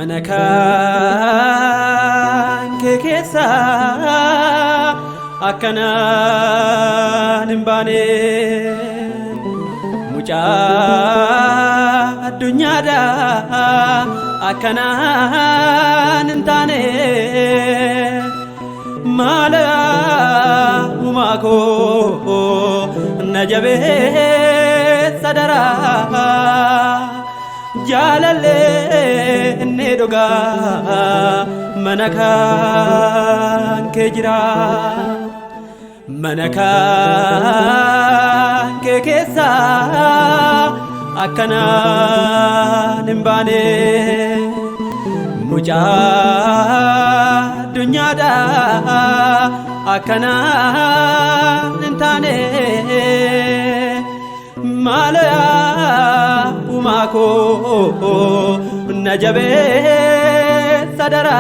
Manakan kekesa akanan imbane muca adunya da akanan intane mala umako najabe sadara jalale nedoga manakan kejira manakan kekesa akanan imbane muja dunya da akanan intane malaya umako najabe sadara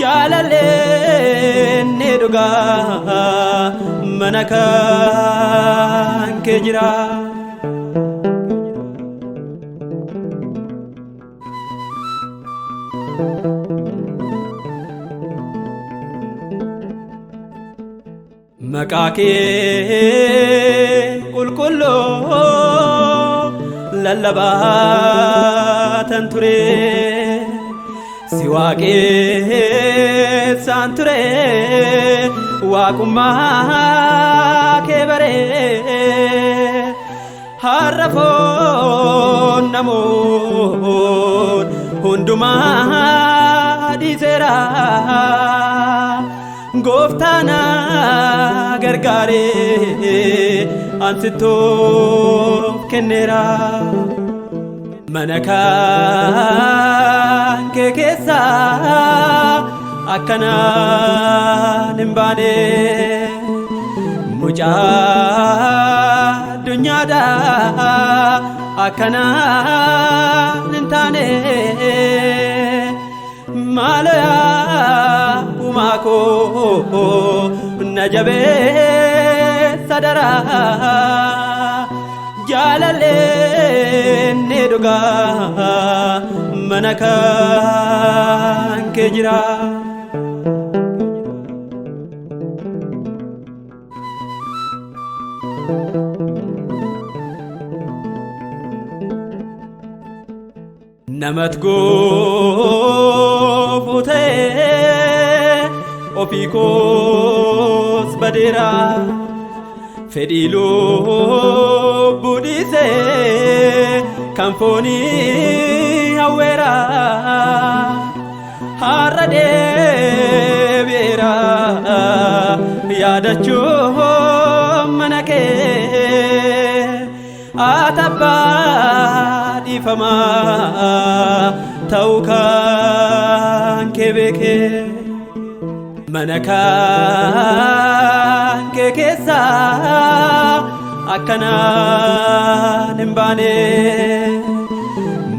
jalale nedoga manakan kejira makake kulkullo lallabatan ture siwaqe santure waqumma kebare harrafon namon hunduma disera goftana gargare ansito kenera manakan kekesa akanan imbane muja dunya da akanan intane malaya umako najabe sadara jalale nedoga manakan kejira namatgo bote opikos badera fedilo budise kamponi awera harade bera yadacho manake ataba difama taukan kebeke manakan kekesa akanan imbane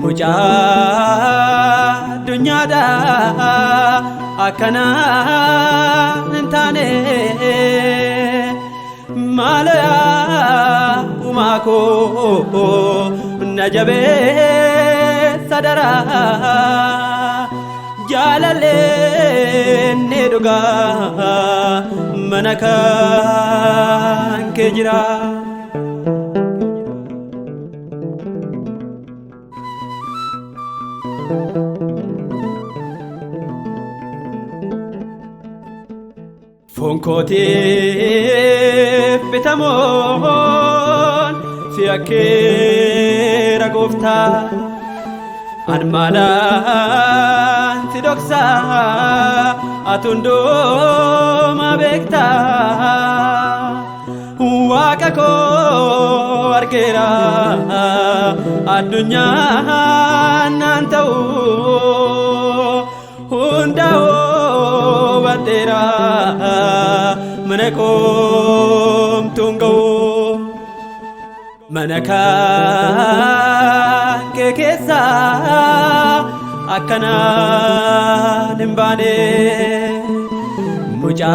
muja dunya da akanan intane malaya umako najabe sadara jalale nedoga manakan kejira fonkote betamon fiakera gofta anmalan tidoksa atundo mabekta wakako arkera adunya nantau hundao bandera menekom tunggu manakan kekesa akanan imbane muja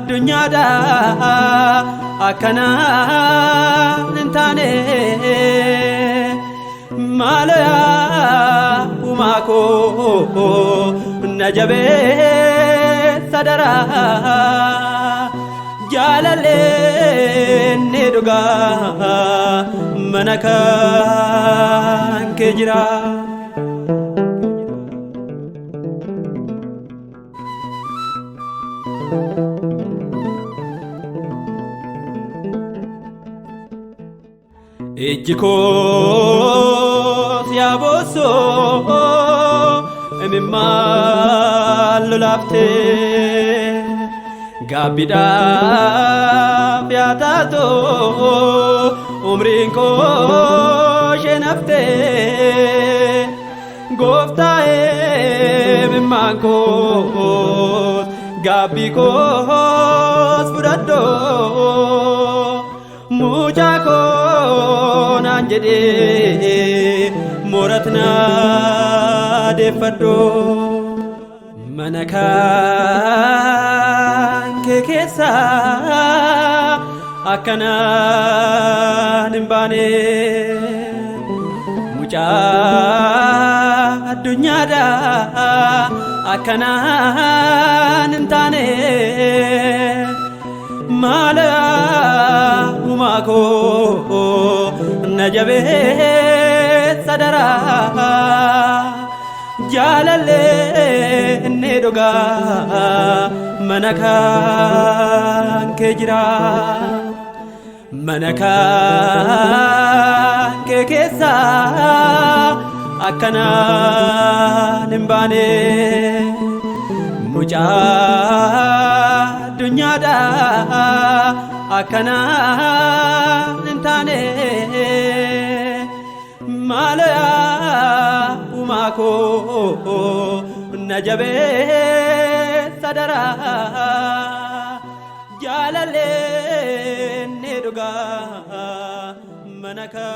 dunya da akanan intane malaya umako najabe sadara jalale neduga manakan kejira ejiko siaboso emimal lafte gabida fiatato umrinko shenafte goftae mimanko gabiko sfurado mujako nanjede moratna defado manakan kekesa akana nimbane muja dunya da akana nintane mala umako najabe sadara jalale nedoga manakan kejira manakan kekesa akana nimbane muja dunya da akana nintane malaya umako najabe sadara jalale neduga manaka